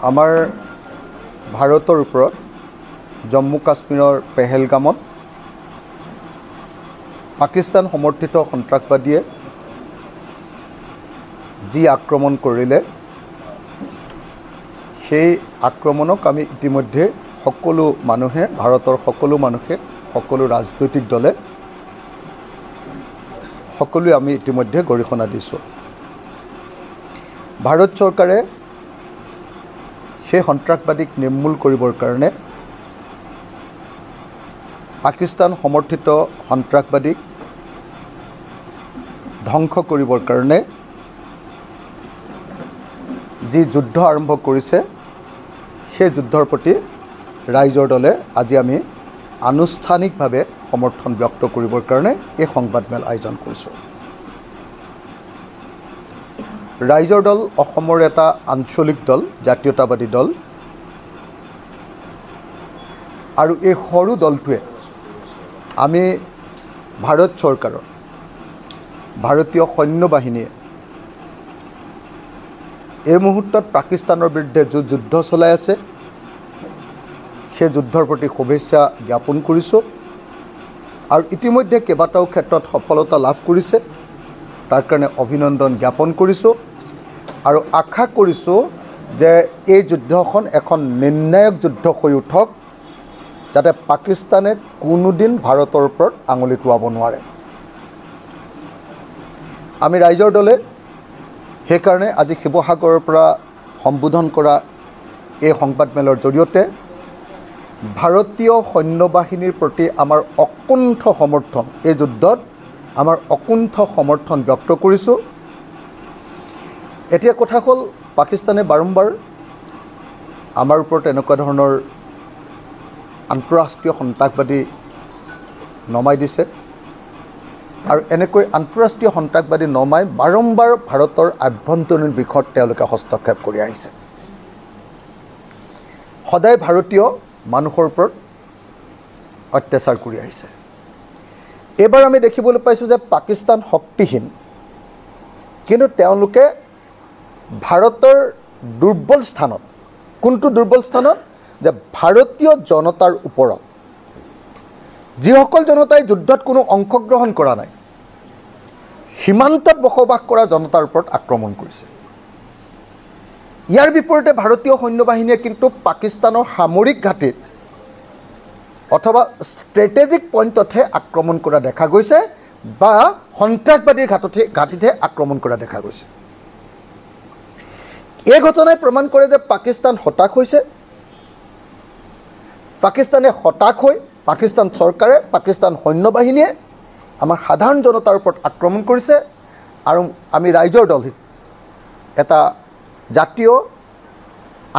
আমাৰ ভাৰতৰ ওপৰত জম্মু কাশ্মীৰৰ পেহেলগামত পাকিস্তান সমৰ্থিত সন্ত্ৰাসবাদীয়ে যি আক্ৰমণ কৰিলে সেই আক্ৰমণক আমি ইতিমধ্যে সকলো মানুহে ভাৰতৰ সকলো মানুহে সকলো ৰাজনৈতিক দলে সকলোৱে আমি ইতিমধ্যে গৰিহণা দিছোঁ। ভাৰত চৰকাৰে সেই সন্ত্ৰাসবাদীক নিৰ্মূল কৰিবৰ কাৰণে পাকিস্তান সমৰ্থিত সন্ত্ৰাসবাদীক ধ্বংস কৰিবৰ কাৰণে যি যুদ্ধ আৰম্ভ কৰিছে সেই যুদ্ধৰ প্ৰতি ৰাইজৰ দলে আজি আমি আনুষ্ঠানিকভাৱে সমৰ্থন ব্যক্ত কৰিবৰ কাৰণে এই সংবাদমেল আয়োজন কৰিছোঁ। ৰাইজৰ দল অসমৰ এটা আঞ্চলিক দল, জাতীয়তাবাদী দল, আৰু এই সৰু দলটোৱে আমি ভাৰত চৰকাৰৰ ভাৰতীয় সৈন্য বাহিনীয়ে এই মুহূৰ্তত পাকিস্তানৰ বিৰুদ্ধে যুদ্ধ চলাই আছে সেই যুদ্ধৰ প্ৰতি শুভেচ্ছা জ্ঞাপন কৰিছোঁ আৰু ইতিমধ্যে কেইবাটাও ক্ষেত্ৰত সফলতা লাভ কৰিছে, তাৰ কাৰণে অভিনন্দন জ্ঞাপন কৰিছোঁ আৰু আশা কৰিছোঁ যে এই যুদ্ধখন এখন নিৰ্ণায়ক যুদ্ধ হৈ উঠক, যাতে পাকিস্তানে কোনোদিন ভাৰতৰ ওপৰত আঙুলি টোৱাব নোৱাৰে। আমি ৰাইজৰ দলে সেইকাৰণে আজি শিৱসাগৰৰ পৰা সম্বোধন কৰা এই সংবাদমেলৰ জৰিয়তে ভাৰতীয় সৈন্য বাহিনীৰ প্ৰতি আমাৰ অকুণ্ঠ সমৰ্থন, এই যুদ্ধত আমাৰ অকুণ্ঠ সমৰ্থন ব্যক্ত কৰিছোঁ। এতিয়া কথা হ'ল, পাকিস্তানে বাৰম্বাৰ আমাৰ ওপৰত এনেকুৱা ধৰণৰ আন্তঃৰাষ্ট্ৰীয় সন্ত্ৰাসবাদী নমাই দিছে আৰু এনেকৈ আন্তঃৰাষ্ট্ৰীয় সন্ত্ৰাসবাদী নমাই বাৰম্বাৰ ভাৰতৰ আভ্যন্তৰীণ বিষয়ত তেওঁলোকে হস্তক্ষেপ কৰি আহিছে। সদায় ভাৰতীয় মানুহৰ ওপৰত অত্যাচাৰ কৰি আহিছে। এইবাৰ আমি দেখিবলৈ পাইছোঁ যে পাকিস্তান শক্তিহীন, কিন্তু তেওঁলোকে ভাৰতৰ দুৰ্বল স্থানত, কোনটো দুৰ্বল স্থানত, যে ভাৰতীয় জনতাৰ ওপৰত, যিসকল জনতাই যুদ্ধত কোনো অংশগ্ৰহণ কৰা নাই, সীমান্তত বসবাস কৰা জনতাৰ ওপৰত আক্ৰমণ কৰিছে। ইয়াৰ বিপৰীতে ভাৰতীয় সৈন্য বাহিনীয়ে কিন্তু পাকিস্তানৰ সামৰিক ঘাটিত অথবা ষ্ট্ৰেটেজিক পইণ্টতহে আক্ৰমণ কৰা দেখা গৈছে বা সন্ত্ৰাসবাদীৰ ঘাটিতহে আক্ৰমণ কৰা দেখা গৈছে। এই ঘটনাই প্ৰমাণ কৰে যে পাকিস্তান হতাশ হৈছে। পাকিস্তানে হতাশ হৈ পাকিস্তান চৰকাৰে, পাকিস্তান সৈন্য বাহিনীয়ে আমাৰ সাধাৰণ জনতাৰ ওপৰত আক্ৰমণ কৰিছে আৰু আমি ৰাইজৰ দল, এটা জাতীয়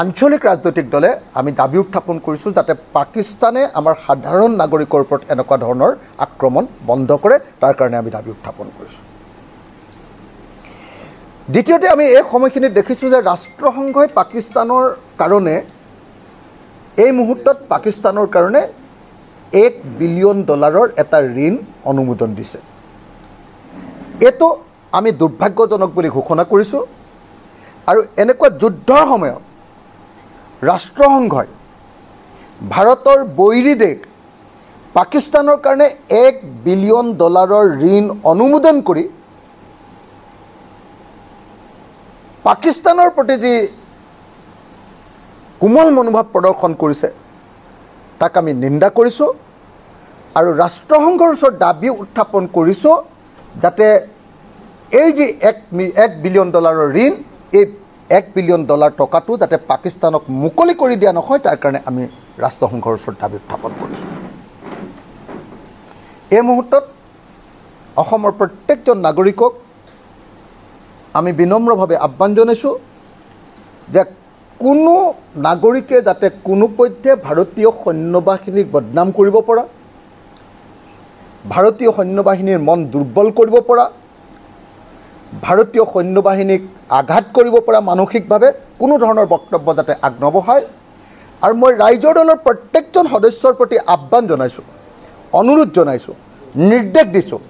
আঞ্চলিক ৰাজনৈতিক দলে আমি দাবী উত্থাপন কৰিছোঁ যাতে পাকিস্তানে আমাৰ সাধাৰণ নাগৰিকৰ ওপৰত এনেকুৱা ধৰণৰ আক্ৰমণ বন্ধ কৰে, তাৰ কাৰণে আমি দাবী উত্থাপন কৰিছোঁ। দ্বিতীয়তে, আমি এই সময়খিনিত দেখিছোঁ যে ৰাষ্ট্ৰসংঘই পাকিস্তানৰ কাৰণে এই মুহূৰ্তত পাকিস্তানৰ কাৰণে $1 বিলিয়ন এটা ঋণ অনুমোদন দিছে। এইটো আমি দুৰ্ভাগ্যজনক বুলি ঘোষণা কৰিছোঁ আৰু এনেকুৱা যুদ্ধৰ সময়ত ৰাষ্ট্ৰসংঘই ভাৰতৰ বৈৰী দেশ পাকিস্তানৰ কাৰণে $1 বিলিয়ন ঋণ অনুমোদন কৰি পাকিস্তানৰ প্ৰতি যি কোমল মনোভাৱ প্ৰদৰ্শন কৰিছে তাক আমি নিন্দা কৰিছোঁ আৰু ৰাষ্ট্ৰসংঘৰ ওচৰত দাবী উত্থাপন কৰিছোঁ যাতে এই যি $1 বিলিয়ন ঋণ, এই $1 বিলিয়ন টকাটো যাতে পাকিস্তানক মুকলি কৰি দিয়া নহয়, তাৰ কাৰণে আমি ৰাষ্ট্ৰসংঘৰ ওচৰত দাবী উত্থাপন কৰিছোঁ। এই মুহূৰ্তত অসমৰ প্ৰত্যেকজন নাগৰিকক আমি বিনম্ৰভাৱে আহ্বান জনাইছোঁ যে কোনো নাগৰিকে যাতে কোনোপধ্যে ভাৰতীয় সৈন্য বাহিনীক বদনাম কৰিব পৰা, ভাৰতীয় সৈন্য বাহিনীৰ মন দুৰ্বল কৰিব পৰা, ভাৰতীয় সৈন্য বাহিনীক আঘাত কৰিব পৰা মানসিকভাৱে কোনো ধৰণৰ বক্তব্য যাতে আগনবঢ়ায়। আৰু মই ৰাইজৰ দলৰ প্ৰত্যেকজন সদস্যৰ প্ৰতি আহ্বান জনাইছোঁ, অনুৰোধ জনাইছোঁ, নিৰ্দেশ দিছোঁ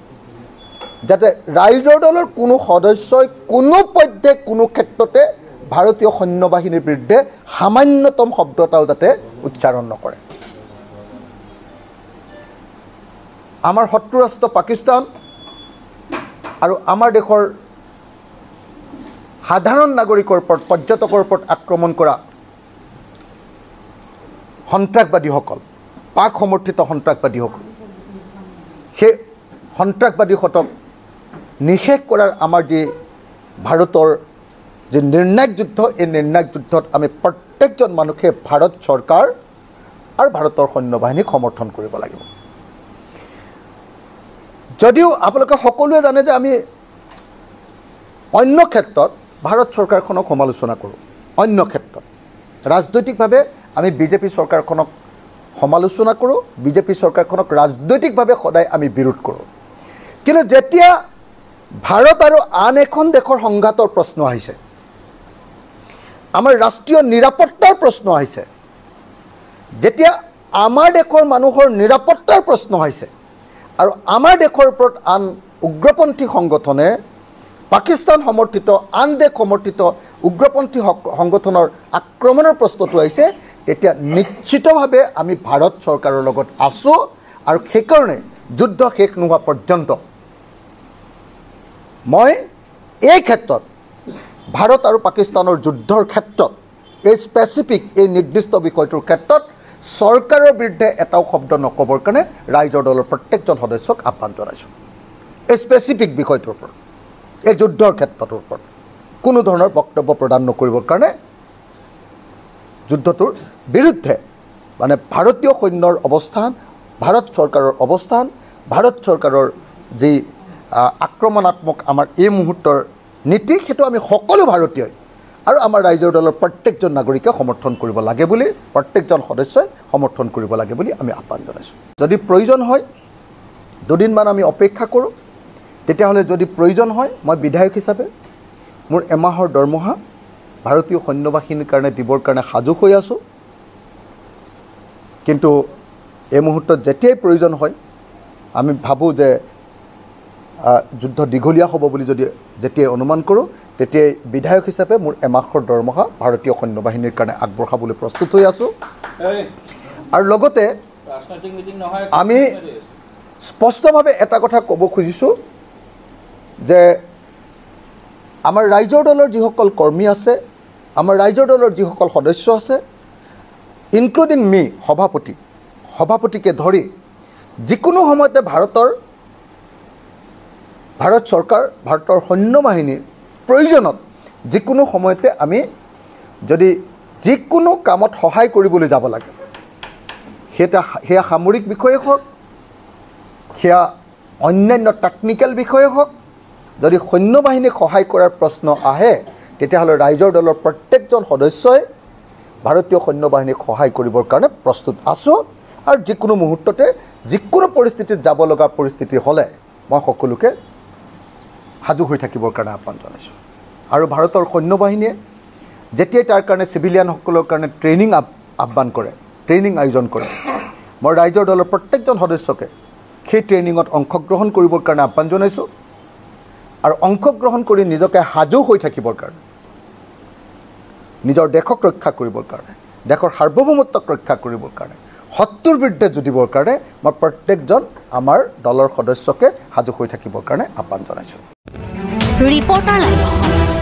যাতে ৰাইজৰ দলৰ কোনো সদস্যই কোনো পধ্যে কোনো ক্ষেত্ৰতে ভাৰতীয় সৈন্য বাহিনীৰ বিৰুদ্ধে সামান্যতম শব্দ এটাও যাতে উচ্চাৰণ নকৰে। আমাৰ শত্ৰু ৰাষ্ট্ৰ পাকিস্তান আৰু আমাৰ দেশৰ সাধাৰণ নাগৰিকৰ ওপৰত পৰ্যটকৰ ওপৰত আক্ৰমণ কৰা সন্ত্ৰাসবাদীসকল, পাক সমৰ্থিত সন্ত্ৰাসবাদীসকল, সেই সন্ত্ৰাসবাদীহঁতক নিশেষ কৰাৰ আমাৰ যি ভাৰতৰ যি নিৰ্ণায়ক যুদ্ধ, এই নিৰ্ণায়ক যুদ্ধত আমি প্ৰত্যেকজন মানুহে ভাৰত চৰকাৰ আৰু ভাৰতৰ সৈন্য বাহিনীক সমৰ্থন কৰিব লাগিব। যদিও আপোনালোকে সকলোৱে জানে যে আমি অন্য ক্ষেত্ৰত ভাৰত চৰকাৰখনক সমালোচনা কৰোঁ, অন্য ক্ষেত্ৰত ৰাজনৈতিকভাৱে আমি বিজেপি চৰকাৰখনক সমালোচনা কৰোঁ, বিজেপি চৰকাৰখনক ৰাজনৈতিকভাৱে সদায় আমি বিৰোধ কৰোঁ। কিন্তু যেতিয়া ভাৰত আৰু আন এখন দেশৰ সংঘাতৰ প্ৰশ্ন আহিছে, আমাৰ ৰাষ্ট্ৰীয় নিৰাপত্তাৰ প্ৰশ্ন আহিছে, যেতিয়া আমাৰ দেশৰ মানুহৰ নিৰাপত্তাৰ প্ৰশ্ন আহিছে আৰু আমাৰ দেশৰ ওপৰত আন উগ্ৰপন্থী সংগঠনে, পাকিস্তান সমৰ্থিত আন দেশ সমৰ্থিত উগ্ৰপন্থী সংগঠনৰ আক্ৰমণৰ প্ৰশ্নটো আহিছে, তেতিয়া নিশ্চিতভাৱে আমি ভাৰত চৰকাৰৰ লগত আছোঁ আৰু সেইকাৰণে যুদ্ধ শেষ নোহোৱা পৰ্যন্ত মই এই ক্ষেত্ৰত ভাৰত আৰু পাকিস্তানৰ যুদ্ধৰ ক্ষেত্ৰত এই স্পেচিফিক এই নিৰ্দিষ্ট বিষয়টোৰ ক্ষেত্ৰত চৰকাৰৰ বিৰুদ্ধে এটাও শব্দ নক'বৰ কাৰণে ৰাইজৰ দলৰ প্ৰত্যেকজন সদস্যক আহ্বান জনাইছোঁ। এই স্পেচিফিক বিষয়টোৰ ওপৰত, এই যুদ্ধৰ ক্ষেত্ৰটোৰ ওপৰত কোনো ধৰণৰ বক্তব্য প্ৰদান নকৰিবৰ কাৰণে যুদ্ধটোৰ বিৰুদ্ধে, মানে ভাৰতীয় সৈন্যৰ অৱস্থান, ভাৰত চৰকাৰৰ অৱস্থান, ভাৰত চৰকাৰৰ যি আক্ৰমণাত্মক আমাৰ এই মুহূৰ্তৰ নীতি, সেইটো আমি সকলো ভাৰতীয়ই আৰু আমাৰ ৰাইজৰ দলৰ প্ৰত্যেকজন নাগৰিকে সমৰ্থন কৰিব লাগে বুলি, প্ৰত্যেকজন সদস্যই সমৰ্থন কৰিব লাগে বুলি আমি আহ্বান জনাইছোঁ। যদি প্ৰয়োজন হয় দুদিনমান আমি অপেক্ষা কৰোঁ, তেতিয়াহ'লে যদি প্ৰয়োজন হয় মই বিধায়ক হিচাপে মোৰ এমাহৰ দৰমহা ভাৰতীয় সৈন্য বাহিনীৰ কাৰণে দিবৰ কাৰণে সাজু হৈ আছোঁ। কিন্তু এই মুহূৰ্তত যেতিয়াই প্ৰয়োজন হয়, আমি ভাবোঁ যে যুদ্ধ দীঘলীয়া হ'ব বুলি যদি যেতিয়াই অনুমান কৰোঁ, তেতিয়াই বিধায়ক হিচাপে মোৰ এমাহৰ দৰমহা ভাৰতীয় সৈন্য বাহিনীৰ কাৰণে আগবঢ়াবলৈ প্ৰস্তুত হৈ আছোঁ। আৰু লগতে আমি স্পষ্টভাৱে এটা কথা ক'ব খুজিছোঁ যে আমাৰ ৰাইজৰ দলৰ যিসকল কৰ্মী আছে, আমাৰ ৰাইজৰ দলৰ যিসকল সদস্য আছে, ইনক্লুডিং মি সভাপতিকে ধৰি যিকোনো সময়তে ভাৰত চৰকাৰ, ভাৰতৰ সৈন্য বাহিনীৰ প্ৰয়োজনত যিকোনো সময়তে আমি যদি যিকোনো কামত সহায় কৰিবলৈ যাব লাগে, সেয়া সামৰিক বিষয়ে হওক, সেয়া অন্যান্য টেকনিকেল বিষয়ে হওক, যদি সৈন্য বাহিনীক সহায় কৰাৰ প্ৰশ্ন আহে, তেতিয়াহ'লে ৰাইজৰ দলৰ প্ৰত্যেকজন সদস্যই ভাৰতীয় সৈন্য বাহিনীক সহায় কৰিবৰ কাৰণে প্ৰস্তুত আছোঁ। আৰু যিকোনো মুহূৰ্ততে যিকোনো পৰিস্থিতিত যাব লগা পৰিস্থিতি হ'লে মই সকলোকে সাজু হৈ থাকিবৰ কাৰণে আহ্বান জনাইছোঁ। আৰু ভাৰতৰ সৈন্য বাহিনীয়ে যেতিয়াই তাৰ কাৰণে চিভিলিয়ানসকলৰ কাৰণে ট্ৰেইনিং আয়োজন কৰে, মই ৰাইজৰ দলৰ প্ৰত্যেকজন সদস্যকে সেই ট্ৰেইনিঙত অংশগ্ৰহণ কৰিবৰ কাৰণে আহ্বান জনাইছোঁ। আৰু অংশগ্ৰহণ কৰি নিজকে সাজু হৈ থাকিবৰ কাৰণে, নিজৰ দেশক ৰক্ষা কৰিবৰ কাৰণে, দেশৰ সাৰ্বভৌমত্বক ৰক্ষা কৰিবৰ কাৰণে, শত্ৰুৰ বিৰুদ্ধে যুঁজিবৰ কাৰণে মই প্ৰত্যেকজন আমাৰ দলৰ সদস্যকে সাজু হৈ থাকিবৰ কাৰণে আহ্বান জনাইছোঁ। Reporter live.